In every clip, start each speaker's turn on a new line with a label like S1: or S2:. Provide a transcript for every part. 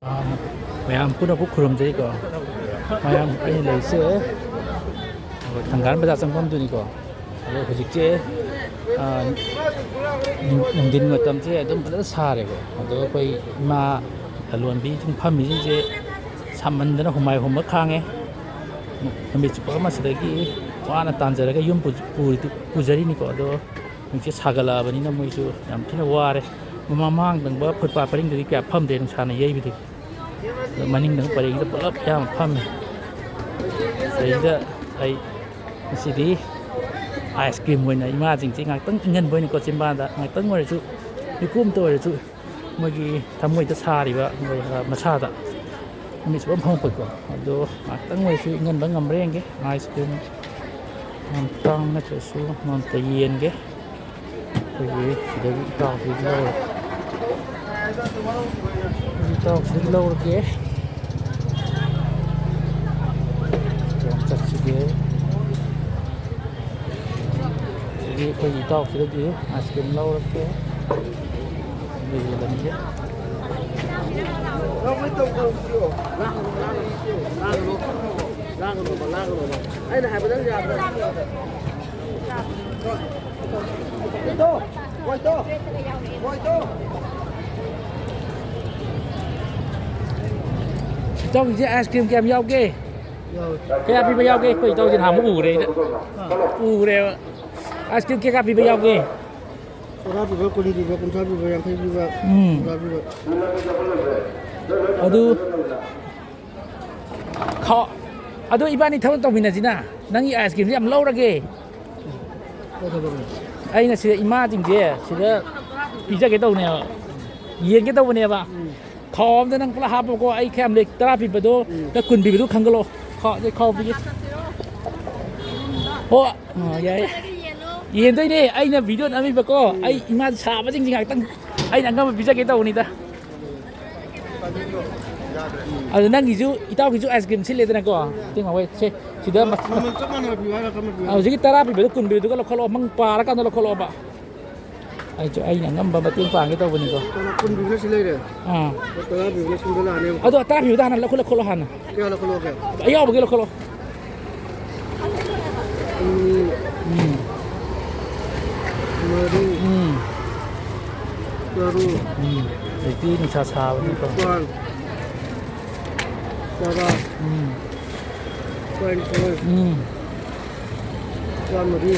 S1: ꯃꯌꯥꯝ ꯄꯨꯟꯅ ꯈꯨꯔꯨꯝꯖꯩꯀꯣ ꯃꯌꯥꯝ ꯑꯩꯅ ꯂꯩꯔꯤꯁꯦ ꯊꯪꯒꯥꯜ ꯕꯖꯥꯔ ꯆꯪꯐꯝꯗꯨꯅꯤꯀꯣ ꯑꯗꯣ ꯍꯧꯖꯤꯛꯁꯦ ꯅꯨꯡꯊꯤꯟ ꯃꯇꯝꯁꯦ ꯑꯗꯨꯝ ꯐꯖꯅ ꯁꯥꯔꯦꯀꯣ ꯑꯗꯣ ꯑꯩꯈꯣꯏ ꯏꯃꯥ ꯂꯂꯣꯟꯕꯤ ꯁꯨꯝ ꯐꯝꯃꯤꯁꯤꯡꯁꯦ ꯁꯥꯃꯟꯗꯅ ꯍꯨꯃꯥꯏ ꯍꯨꯝꯕ ꯈꯥꯡꯉꯦ ꯅꯨꯃꯤꯠ ꯆꯨꯞꯄ ꯑꯃ ꯁꯤꯗꯒꯤ ꯋꯥꯅ ꯇꯥꯟꯖꯔꯒ ꯌꯨꯝ ꯄꯨꯖꯔꯤꯅꯤꯀꯣ ꯑꯗꯣ ꯍꯧꯖꯤꯛꯁꯦ ꯁꯥꯒꯠꯂꯛꯑꯕꯅꯤꯅ ꯃꯣꯏꯁꯨ ꯌꯥꯝ ꯊꯤꯅ ꯋꯥꯔꯦ ꯃꯃꯥꯡꯗꯪꯕ ꯐꯨꯠꯄꯥꯠ ꯄꯔꯤꯡꯗꯗꯤ ꯀꯌꯥ ꯐꯝꯗꯦ ꯅꯨꯡꯁꯥꯅ ꯌꯩꯕꯗꯒꯤ ꯑꯗꯣ ꯃꯅꯤꯡꯗꯪ ꯄꯔꯦꯡꯗ ꯄꯨꯂꯞ ꯑꯌꯥꯝꯕ ꯐꯝꯃꯦ ꯁꯤꯗꯩꯗ ꯑꯩ ꯉꯁꯤꯗꯤ ꯑꯥꯏꯁ ꯀ꯭ꯔꯤꯝ ꯑꯣꯏꯅ ꯏꯃꯥꯁꯤꯡꯁꯦ ꯉꯥꯛꯇꯪ ꯏꯪꯍꯟꯕ ꯑꯣꯏꯅꯀꯣ ꯆꯤꯝꯕꯥꯟꯗ ꯉꯥꯛꯇꯪ ꯑꯣꯏꯔꯁꯨ ꯃꯤꯀꯨꯞꯇ ꯑꯣꯏꯔꯁꯨ ꯃꯣꯏꯒꯤ ꯊꯃꯣꯏꯗ ꯁꯥꯔꯤꯕ ꯃꯁꯥꯗ ꯅꯨꯃꯤꯠ ꯆꯨꯞꯄ ꯐꯝꯃꯛꯄꯀꯣ ꯑꯗꯣ ꯉꯥꯛꯇꯪ ꯑꯣꯏꯔꯁꯨ ꯏꯪꯍꯟꯕ ꯉꯝꯕ꯭ꯔꯥ ꯌꯦꯡꯒꯦ ꯑꯥꯏꯁ ꯀ꯭ꯔꯤꯝ ꯃꯝꯇꯥꯡ ꯅꯠꯇ꯭ꯔꯁꯨ ꯃꯝꯇ ꯌꯦꯟꯒꯦ ꯑꯩꯈꯣꯏꯒꯤ ꯁꯤꯗꯒꯤ ꯏꯇꯥꯎꯁꯤꯗꯒꯤ ꯂꯧꯔꯦ ꯏꯇꯥꯎꯁꯤꯗꯒꯤ ꯂꯧꯔꯒꯦ ꯀꯌꯥꯝ ꯆꯠꯁꯤꯒꯦ ꯁꯤꯗꯒꯤ ꯑꯩꯈꯣꯏꯒꯤ ꯏꯇꯥꯎꯁꯤꯗꯒꯤ ꯑꯥꯏꯁ ꯀ꯭ꯔꯤꯝ ꯂꯧꯔꯒꯦ ꯌꯦꯜꯂꯟꯒꯦ
S2: ꯑꯩꯅ ꯍꯥꯏꯕꯗꯪ ꯌꯥꯗ꯭ꯔꯦ
S1: ꯏꯇꯥꯎꯒꯤꯁꯦ ꯑꯥꯏꯁ ꯀ꯭ꯔꯤꯝ ꯀꯌꯥꯝ ꯌꯥꯎꯒꯦ ꯀꯌꯥ ꯄꯤꯕ ꯌꯥꯎꯒꯦ ꯑꯩꯈꯣꯏ ꯏꯇꯥꯎꯁꯤ ꯅꯍꯥꯟꯃꯨꯛ ꯎꯈ꯭ꯔꯦ ꯑꯩꯅ ꯎꯈ꯭ꯔꯦꯕ ꯑꯥꯏꯁ ꯀ꯭ꯔꯤꯝ ꯀꯌꯥ ꯄꯤꯕ ꯌꯥꯎꯒꯦ
S2: 10 ꯄꯤꯕ 20 ꯄꯤꯕ 50 ꯄꯤꯕ 50 ꯄꯤꯕ 50 ꯄꯤꯕ
S1: ꯑꯗꯨ ꯑꯗꯣ ꯏꯕꯥꯅꯤ ꯊꯕꯛ ꯇꯧꯃꯤꯟꯅꯁꯤꯅ ꯅꯪꯒꯤ ꯑꯥꯏꯁ ꯀ꯭ꯔꯤꯝꯁꯦ ꯌꯥꯝ ꯂꯧꯔꯒꯦ ꯑꯩꯅ ꯁꯤꯗ ꯏꯃꯥꯁꯤꯡꯁꯦ ꯁꯤꯗ ꯄꯤꯖꯒꯦ ꯇꯧꯕꯅꯦꯕ ꯌꯦꯟꯒꯦ ꯇꯧꯕꯅꯦꯕ ꯈꯥꯎ ꯑꯝꯗ ꯅꯪ ꯄꯨꯂꯞ ꯍꯥꯞꯄꯣꯀꯣ ꯑꯩ ꯀꯌꯥꯝ ꯂꯩ 10 ꯄꯤꯕꯗꯣ 20 ꯄꯤꯕꯗꯣ ꯈꯟꯒꯠꯂꯛꯑꯣ ꯈꯥꯎ ꯄꯤꯒꯦ ꯍꯣ ꯌꯥꯏ ꯌꯦꯟꯗꯣꯏꯅꯦ ꯑꯩꯅ ꯚꯤꯗꯤꯑꯣ ꯅꯝꯃꯤꯕꯀꯣ ꯑꯩ ꯏꯃꯥ ꯁꯥꯕꯁꯤꯡꯁꯦ ꯉꯥꯛꯇꯪ ꯑꯩꯅ ꯑꯉꯝꯕ ꯄꯤꯖꯒꯦ ꯇꯧꯕꯅꯤꯗ ꯑꯗꯨ ꯅꯪꯒꯤꯁꯨ ꯏꯇꯥꯎꯒꯤꯁꯨ ꯑꯥꯏꯁ ꯀ꯭ꯔꯤꯝ ꯁꯤꯜꯂꯦꯗꯅꯀꯣ ꯁꯦ ꯁꯤꯗ ꯍꯧꯖꯤꯛꯀꯤ 10 ꯄꯤꯕꯗꯣ 20 ꯄꯤꯕꯗꯨꯒ ꯂꯧꯈꯠꯂꯛꯑꯣ ꯃꯪ ꯄꯥꯔꯀꯥꯟꯗ ꯂꯧꯈꯠꯂꯛꯑꯣꯕ ꯑꯩꯅ ꯑꯉꯝꯕ ꯃꯇꯦꯡ ꯄꯥꯡꯒꯦ ꯇꯧꯕꯅꯤꯀꯣ
S2: 20 ꯄꯤꯕ ꯁꯤ ꯂꯩꯔꯦ 10 ꯄꯤꯕ ꯁꯤꯡꯗ ꯂꯥꯛꯑꯅꯦꯕ
S1: ꯑꯗꯣ 10 ꯄꯤꯕꯗ ꯍꯥꯟꯅ ꯂꯧꯈꯠꯂꯣ ꯍꯥꯟꯅ
S2: ꯀꯌꯥ ꯂꯧꯈꯠꯂꯣꯒꯦ
S1: ꯑꯌꯥꯎꯕꯒꯤ ꯂꯧꯈꯠꯂꯣ
S2: ꯃꯔꯤ ꯇꯔꯨꯛ
S1: ꯍꯧꯖꯤꯛꯇꯤ ꯅꯨꯡꯁꯥ ꯁꯥꯕꯅꯤꯀꯣ
S2: ꯇꯔꯥ ꯇꯔꯥꯅꯤꯊꯣꯏ ꯇꯔꯥꯃꯔꯤ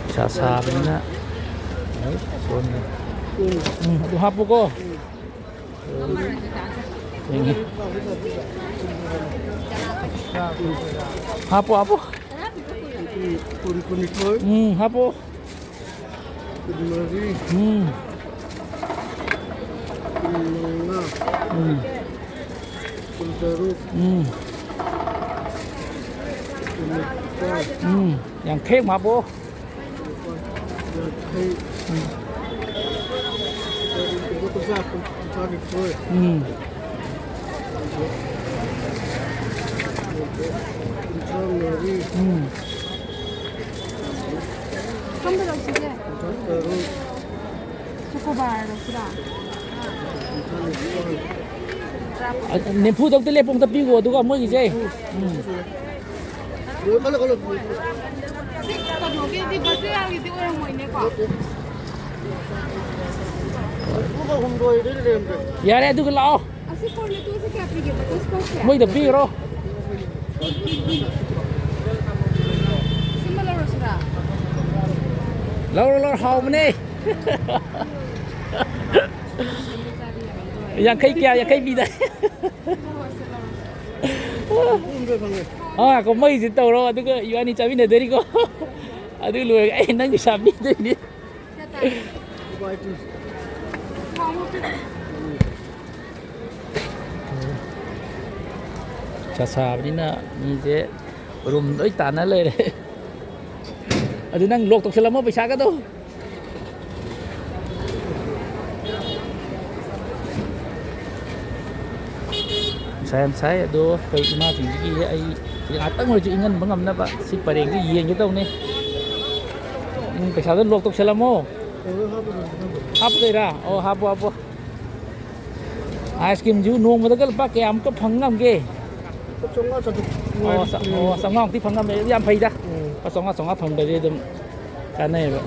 S1: ꯅꯨꯡꯁꯥ ꯁꯥꯕꯅꯤꯅ ꯁꯣꯟꯅ ꯑꯗꯨ ꯍꯥꯞꯄꯨꯀꯣ ꯌꯦꯡꯉꯤ ꯍꯥꯞꯄꯣ ꯍꯥꯞꯄꯣ ꯍꯥꯞꯄꯣ
S2: 24
S1: yankhek happo Nempu dong te lepong tapi go duga mo gije. Yare aduga lao. Mo ida biro. Laur hau mane. Yang kai bi da. Ko mai ji tau ro aduga iwani chabi na deri ko. Adu lu ai nang gi sabi de ni. Sabnina ni je room doi tana le re. Adu nang lok tok selama paisa ka do. Saya do kai ima ting gi ai atang oi ji ingan bangam na ba si pareng gi yeng gi tau ne. Paisa do lok tok selamo ꯍꯥꯞꯇꯣꯏꯔꯥ ꯑꯣ ꯍꯥꯞꯄꯣ ꯍꯥꯞꯄꯣ ice ꯀ꯭ꯔꯤꯝꯁꯨ ꯅꯣꯡꯃꯗꯒ ꯂꯨꯄꯥ ꯀꯌꯥꯃꯨꯛꯀ ꯐꯪ ꯉꯝꯒꯦ ꯆꯥꯝꯃꯉꯥꯃꯨꯛꯇꯤ ꯐꯪꯉꯝꯃꯦ ꯑꯗꯨ ꯌꯥꯝ ꯐꯩꯗ ꯂꯨꯄꯥ ꯆꯥꯝꯃꯉꯥ ꯐꯪꯕꯗꯤ ꯑꯗꯨꯝ ꯀꯥꯟꯅꯩꯌꯦꯕ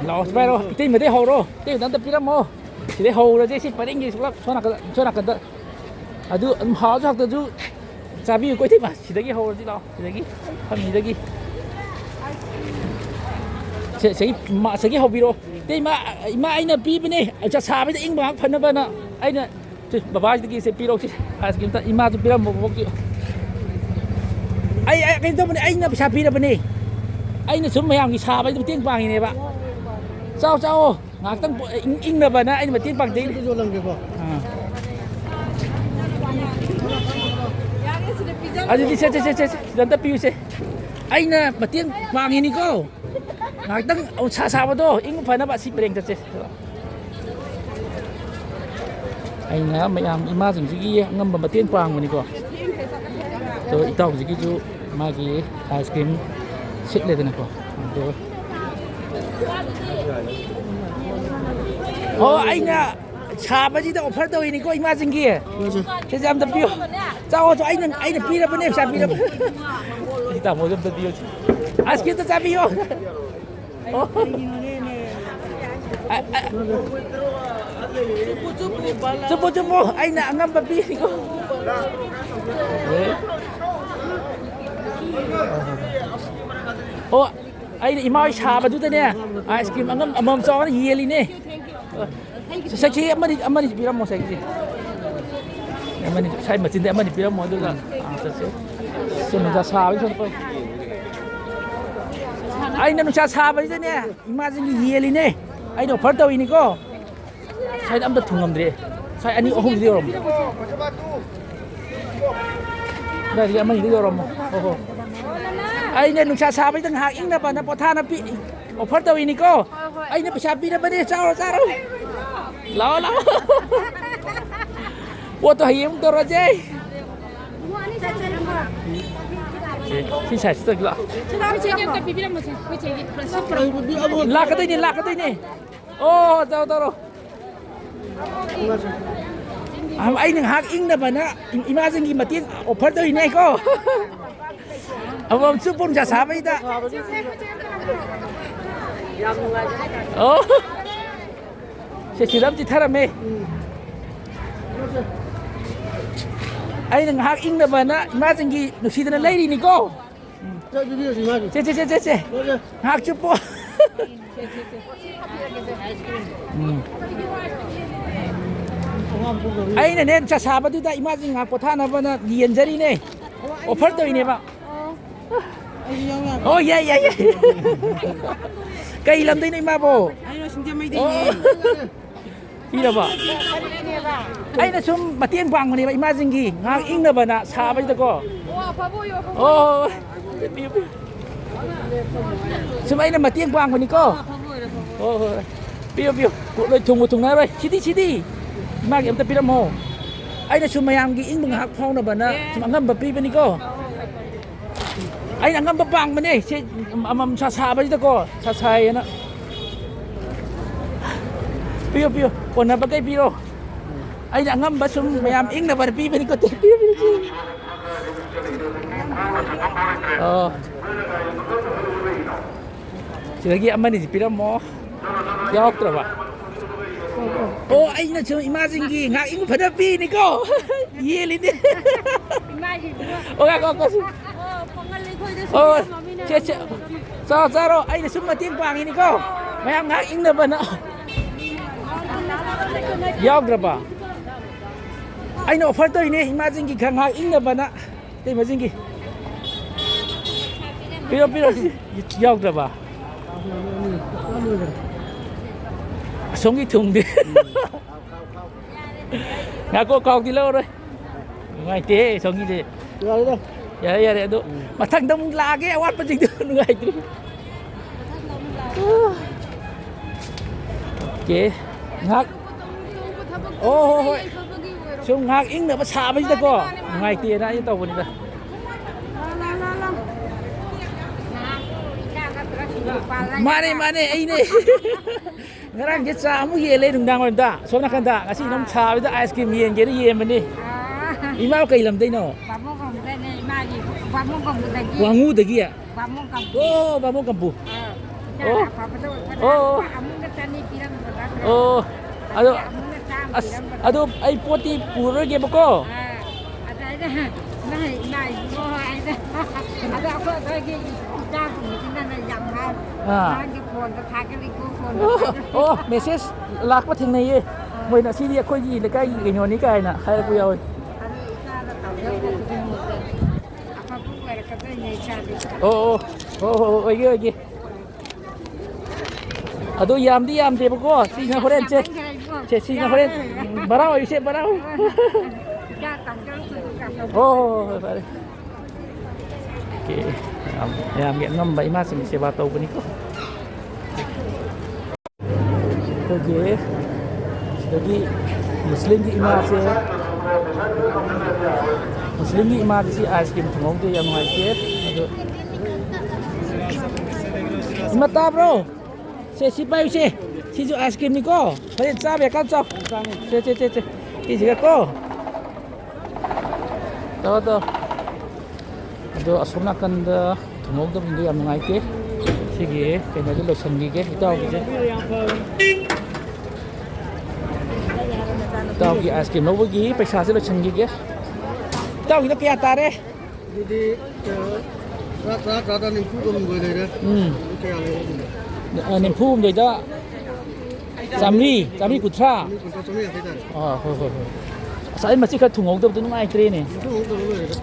S1: ꯂꯥꯛꯑꯣ ꯄꯥꯏꯔꯣ ꯏꯇꯩꯃꯗꯩ ꯍꯧꯔꯣ ꯏꯇꯩꯃꯗ ꯑꯝꯇ ꯄꯤꯔꯝꯃꯣ ꯁꯤꯗꯩ ꯍꯧꯔꯁꯦ ꯁꯤ ꯄꯔꯦꯡꯒꯤ ꯄꯨꯂꯞ ꯁꯣꯝ ꯅꯥꯀꯟꯗ ꯑꯗꯨ ꯑꯗꯨꯝ ꯍꯥꯎꯁꯨ ꯍꯥꯎꯇꯁꯨ ꯆꯥꯕꯤꯌꯨꯀꯣ ꯏꯇꯩꯃ ꯁꯤꯗꯒꯤ ꯍꯧꯔꯁꯤ ꯂꯥꯛꯑꯣ ꯁꯤꯗꯒꯤ ꯐꯝꯃꯤꯗꯒꯤ ꯁꯤꯗꯒꯤ ꯍꯧꯕꯤꯔꯛꯑꯣ ꯏꯇꯩꯃ ꯏꯃꯥ ꯑꯩꯅ ꯄꯤꯕꯅꯦ ꯁꯥꯕꯁꯤꯗ ꯏꯪꯕ ꯉꯥꯏꯍꯥꯛ ꯐꯅꯕꯅ ꯑꯩꯅ ꯕꯕꯥꯁꯤꯗꯒꯤ ꯁꯦ ꯄꯤꯔꯛꯑꯣ ꯁꯤ ꯑꯥꯏꯁ ꯀ꯭ꯔꯤꯝꯇ ꯏꯃꯥꯁꯨ ꯄꯤꯔꯝꯃꯣ ꯕꯕꯣꯛꯁꯨ ꯑꯩ ꯀꯩꯅꯣ ꯇꯧꯕꯅꯦ ꯑꯩꯅ ꯄꯩꯁా ꯄꯤꯔꯕꯅꯦ ꯑꯩꯅ ꯁꯨꯝ ꯃꯌꯥꯝꯒꯤ ꯁꯥꯕꯩꯗ ꯃꯇꯦꯡ ꯄꯥꯡꯉꯤꯅꯦꯕ ꯆꯥꯎꯑꯣ ꯉꯥꯏꯍꯥꯛꯇꯪ ꯏꯪꯅꯕꯅ ꯑꯩꯅ ꯃꯇꯦꯡ ꯄꯥꯡꯖꯩꯅꯦ ꯑꯗꯨꯗꯤ ꯁꯦ ꯁꯤꯗ ꯑꯝꯇ ꯄꯤꯌꯨꯁꯦ ꯑꯩꯅ ꯃꯇꯦꯡ ꯄꯥꯡꯉꯤꯅꯤꯀꯣ ꯉꯥꯏꯍꯥꯛꯇꯪ ꯁꯥꯕꯗꯣ ꯏꯪꯕ ꯐꯅꯕ ꯑꯁꯤ ꯄꯔꯦꯡ ꯆꯠꯁꯦ ꯑꯩꯅ ꯃꯌꯥꯝ ꯏꯃꯥꯁꯤꯡꯁꯤꯒꯤ ꯑꯉꯝꯕ ꯃꯇꯦꯡ ꯄꯥꯡꯕꯅꯤꯀꯣ ꯑꯗꯣ ꯏꯇꯥꯎꯁꯤꯒꯤꯁꯨ ꯃꯥꯒꯤ ꯑꯥꯏꯁ ꯀ꯭ꯔꯤꯝ ꯁꯤꯠꯂꯦꯗꯅꯀꯣ ꯑꯗꯣ ꯑꯣ ꯑꯩꯅ ꯁꯥꯕꯁꯤꯗ ꯑꯣꯐꯔ ꯇꯧꯔꯤꯅꯤꯀꯣ ꯏꯃꯥꯁꯤꯡꯒꯤ ꯁꯤꯁꯦ ꯑꯝꯇ ꯄꯤꯌꯨ ꯆꯥꯎꯑꯣ ꯑꯩꯅ ꯄꯤꯔꯕꯅꯦ ꯄꯩꯁꯥ ꯄꯤꯔꯕꯅꯦ ꯁꯤ ꯇꯥꯃꯣꯁꯨ ꯑꯝꯇ ꯄꯤꯌꯨ ꯑꯥꯏꯁ ꯀ꯭ꯔꯤꯝꯇ ꯆꯥꯕꯤꯌꯣ ꯆꯨꯞꯄꯨ ꯑꯩꯅ ꯑꯉꯝꯕ ꯄꯤꯅꯤꯀꯣ ꯑꯣ ꯑꯩꯅ ꯏꯃꯥ ꯍꯣꯏ ꯁꯥꯕꯗꯨꯗꯅꯦ ꯑꯥꯏꯁ ꯀ꯭ꯔꯤꯝ ꯑꯃꯃꯝ ꯆꯥꯎꯅ ꯌꯦꯜꯂꯤꯅꯦ ꯁꯩꯁꯤ ꯑꯃꯅꯤ ꯄꯤꯔꯝꯃꯣ ꯁꯩꯁꯤ ꯑꯃꯅꯤ ꯁꯥꯏ ꯃꯆꯤꯟꯗ ꯑꯃꯅꯤ ꯄꯤꯔꯝꯃꯣ ꯑꯗꯨꯒ ꯆꯠꯁꯦ ꯅꯨꯡꯁꯥ ꯁꯥꯕꯒꯤ ꯑꯩꯅ ꯅꯨꯡꯁꯥ ꯁꯥꯕꯁꯤꯗꯅꯦ ꯏꯃꯥꯁꯤꯡꯒꯤ ꯌꯦꯜꯂꯤꯅꯦ ꯑꯩꯅ ꯑꯣꯐꯔ ꯇꯧꯔꯤꯅꯤꯀꯣ ꯁꯥꯏꯗ ꯑꯝꯇ ꯊꯨꯡꯉꯝꯗ꯭ꯔꯦ ꯁꯥꯏ ꯑꯅꯤ ꯑꯍꯨꯝꯁꯤꯗ ꯌꯧꯔꯝꯃꯣ ꯑꯗꯨꯋꯥꯏꯗꯒꯤ ꯑꯃꯅꯤꯗ ꯌꯧꯔꯝꯃꯣ ꯍꯣ ꯑꯩꯅ ꯅꯨꯡꯁా ꯁꯥꯕꯁꯤꯗ ꯉꯥꯏꯍꯥꯛ ꯏꯪꯅꯕꯅ ꯄꯣꯊꯥꯅ ꯑꯣꯐꯔ ꯇꯧꯔꯤꯅꯤꯀꯣ ꯑꯩꯅ ꯄꯩꯁꯥ ꯄꯤꯔꯕꯅꯦ ꯆꯥꯔꯣ ꯂꯥꯛꯑꯣ ꯄꯣꯠꯇꯣ ꯍꯌꯦꯡ ꯑꯃꯨꯛ ꯇꯧꯔꯁꯦ ꯁꯤ ꯁꯥꯏꯁꯇꯒꯤ ꯂꯥꯛꯀꯗꯣꯏꯅꯦ ꯑꯣ ꯇꯧꯔꯣ ꯑꯩꯅ ꯉꯥꯏꯍꯥꯛ ꯏꯪꯅꯕꯅ ꯏꯃꯥꯁꯤꯡꯒꯤ ꯃꯇꯦꯡ ꯑꯣꯐꯔ ꯇꯧꯔꯤꯅꯦꯀꯣ ꯑꯃꯃꯝ ꯆꯨꯞꯄꯨ ꯅꯨꯡꯁꯥ ꯁꯥꯕꯩꯗ ꯑꯣ ꯁꯤꯗ ꯑꯃ ꯆꯤꯊꯔꯝꯃꯦ ꯑꯩꯅ ꯉꯥꯏꯍꯥꯛ ꯏꯪꯅꯕꯅ ꯏꯃꯥꯁꯤꯡꯒꯤ ꯅꯨꯡꯁꯤꯗꯅ ꯂꯩꯔꯤꯅꯤꯀꯣ ꯆꯦ ꯉꯥꯏꯍꯥꯛ ꯆꯨꯞꯄꯣ ꯑꯩꯅꯅꯦ ꯅꯨꯡꯁꯥ ꯁꯥꯕꯗꯨꯗ ꯏꯃꯥꯁꯤꯡ ꯉꯥꯏꯍꯥꯛ ꯄꯣꯊꯥꯅꯕꯅ ꯌꯦꯟꯖꯔꯤꯅꯦ ꯑꯣꯐꯔ ꯇꯧꯔꯤꯅꯦꯕ ꯑꯣ ꯌꯥꯏ ꯀꯩ ꯂꯝꯗꯩꯅꯣ ꯏꯃꯥꯕꯣ ꯄꯤꯔꯕ ꯑꯩꯅ ꯁꯨꯝ ꯃꯇꯦꯡ ꯄꯥꯡꯕꯅꯦꯕ ꯏꯃꯥꯁꯤꯡꯒꯤ ꯉꯥꯏꯍꯥꯛ ꯏꯪꯅꯕꯅ ꯁꯥꯕꯁꯤꯗꯀꯣ ꯑꯣ ꯁꯨꯝ ꯑꯩꯅ ꯃꯇꯦꯡ ꯄꯥꯡꯕꯅꯤꯀꯣ ꯍꯣꯏ ꯄꯤꯌꯨ ꯂꯣꯏ ꯊꯨꯡꯅꯔꯣꯏ ꯁꯤꯗꯤ ꯏꯃꯥꯒꯤ ꯑꯝꯇ ꯄꯤꯔꯝꯃꯣ ꯑꯩꯅ ꯁꯨꯝ ꯃꯌꯥꯝꯒꯤ ꯏꯪꯕ ꯉꯥꯏꯍꯥꯛ ꯐꯥꯎꯅꯕꯅ ꯁꯨꯝ ꯑꯉꯝꯕ ꯄꯤꯕꯅꯤꯀꯣ ꯑꯩꯅ ꯑꯉꯝꯕ ꯄꯥꯡꯕꯅꯦ ꯁꯤ ꯑꯃꯃꯝ ꯁꯥꯕꯁꯤꯗꯀꯣ ꯁꯥꯏꯌꯦꯅ ꯄꯤꯌꯨ ꯀꯣꯟꯅꯕꯈꯩ ꯄꯤꯔꯣ ꯑꯩꯅ ꯑꯉꯝꯕ ꯁꯨꯝ ꯃꯌꯥꯝ ꯏꯪꯅꯕꯅ ꯄꯤꯕꯅꯤꯀꯣ ꯄꯤꯌꯨ ꯑꯣ ꯁꯤꯗꯒꯤ ꯑꯃꯅꯤꯁꯤ ꯄꯤꯔꯝꯃꯣ ꯌꯥꯎꯔꯛꯇ꯭ꯔꯕ ꯑꯣ ꯑꯩꯅ ꯁꯨꯝ ꯏꯃꯥꯁꯤꯡꯒꯤ ꯉꯥꯏꯍꯥꯛ ꯏꯪꯕ ꯐꯅꯕ ꯄꯤꯅꯤꯀꯣ ꯌꯦꯜꯂꯤꯅꯦ ꯑꯣ ꯆꯥꯔꯣ ꯑꯩꯅ ꯁꯨꯝ ꯃꯇꯦꯡ ꯄꯥꯡꯉꯤꯅꯤꯀꯣ ꯃꯌꯥꯝ ꯉꯥꯏꯍꯥꯛ ꯏꯪꯅꯕꯅ ꯌꯥꯎꯗ꯭ꯔꯕ ꯑꯩꯅ ꯑꯣꯐꯔ ꯇꯧꯔꯤꯅꯦ ꯏꯃꯥꯁꯤꯡꯒꯤ ꯉꯥꯏꯍꯥꯛ ꯏꯪꯅꯕꯅ ꯏꯇꯩꯃꯁꯤꯡꯒꯤ ꯄꯤꯔꯣ ꯌꯥꯎꯗ꯭ꯔꯕ ꯑꯁꯣꯝꯒꯤ ꯊꯨꯡꯗꯦ ꯉꯥꯏꯈꯣ ꯀꯥꯎꯗꯤ ꯂꯧꯔꯣꯏ ꯅꯨꯡꯉꯥꯏꯇꯦ ꯑꯁꯣꯝꯒꯤꯁꯦ ꯌꯥꯔꯦ ꯑꯗꯣ ꯃꯊꯪꯗ ꯑꯃꯨꯛ ꯂꯥꯛꯑꯒꯦ ꯑꯋꯥꯠꯄꯁꯤꯡꯗꯣ ꯅꯨꯡꯉꯥꯏꯇ꯭ꯔꯤ ꯑꯣꯀꯦ ꯉꯥꯏꯍꯥꯛ ꯍꯣꯏ ช่วงงากอิงเนี่ยมาชาไปที่ตะก้อง่ายเตี้ยนะไอ้เต่าวันนี้นะมาเนี่ยไอ้นี่ ngarang je sa mu ye le dung dang wan da so na kan da ngasi nom cha bi da ice cream yen je ye man ni ima kai lam dai no
S3: Vamos con tene magi, vamos con dagi.
S1: wangu de gi ya
S3: Vamos con.
S1: oh ba mo kampu
S3: Oh. Amun ka tani pirang berat.
S1: oh ado
S3: Amun ka tam pirang berat.
S1: ado ai poti puro ge ba ko
S3: Ada ada. Nai mo ada. Ada apa lagi? Jam ni kita nak jam kan. Lagi phone ka thak ka li ko phone.
S1: oh message lak ma thing nei ye moi na si ria khoi ji le kai ge nyon ni kai na khai ku yaw
S3: Apa pun ada kata ni cari.
S1: oh ge ado yam de ba ko si na horen che si na horen barao ise barao
S3: Datang kalau sudah
S1: oh pare oke yam ge ngam bai ma si ba tau ni ko oke jadi muslim di imam se muslim di imam si ice cream thong de yang ngai ke ado mata bro se si pai se si ju ice cream ni ko horen sa be kan chok che ki ji ko to ado asomna kan da thong de bindu yang ngai ke sige kena dulu sanggi ke itaw ke tao ki ice cream no gi paisa se lo changi ke tao ki kya ta re
S2: Jadi rata nih pun belum gue deh. Kayak ada.
S1: nim phum doi da jamri kutra
S2: Ini kontak sama ya kita.
S1: ho sai ma chi kha thung ong tu ngai tre ne
S2: Itu untuk gue deh.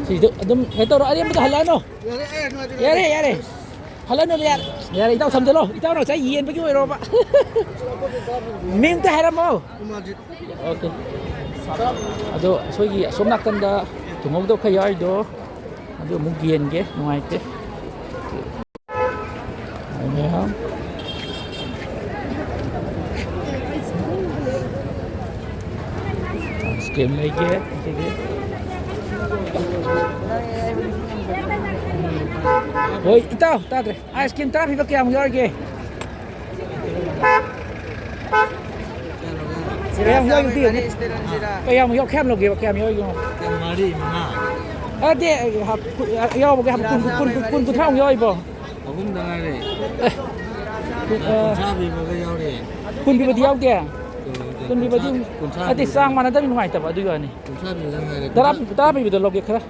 S1: si dum he to ro ari ma hala no yare hala no yare itaw sam lo itaw no sai yen ba ki ro ba mim ta hara mo
S2: Masjid.
S1: oke ado sogi somnak kan da thung ong do khayai do ado mu gien ge ngai te ini ham skem lagi sige oi itaw tadre ice cream tapi pakai am yorge kaya am yorge ti kaya am yorge kem loge kaya am yorge
S2: Mari mana?
S1: ade ha yo boge ham kun thang yorge bo
S2: Aku mendengar deh.
S1: kun
S2: Sabi bagai jauh deh.
S1: kun bi badi yaw de kun bi badi ade sang mana da mi ngai ta ba du yo ni
S2: Sabi dengar deh.
S1: darap bi do loge khara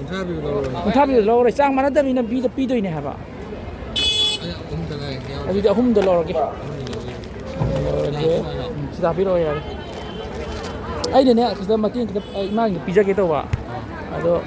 S2: Sabi bagai.
S1: kun tha bi lo re sang mana da mi na bi da pi doi ne ha ba
S2: Ayo, aku mendengar jauh.
S1: adi da hum do lo ge sida pi ro ya ai ne ne sida ma tin ka ima ni pi ja ge to ba ado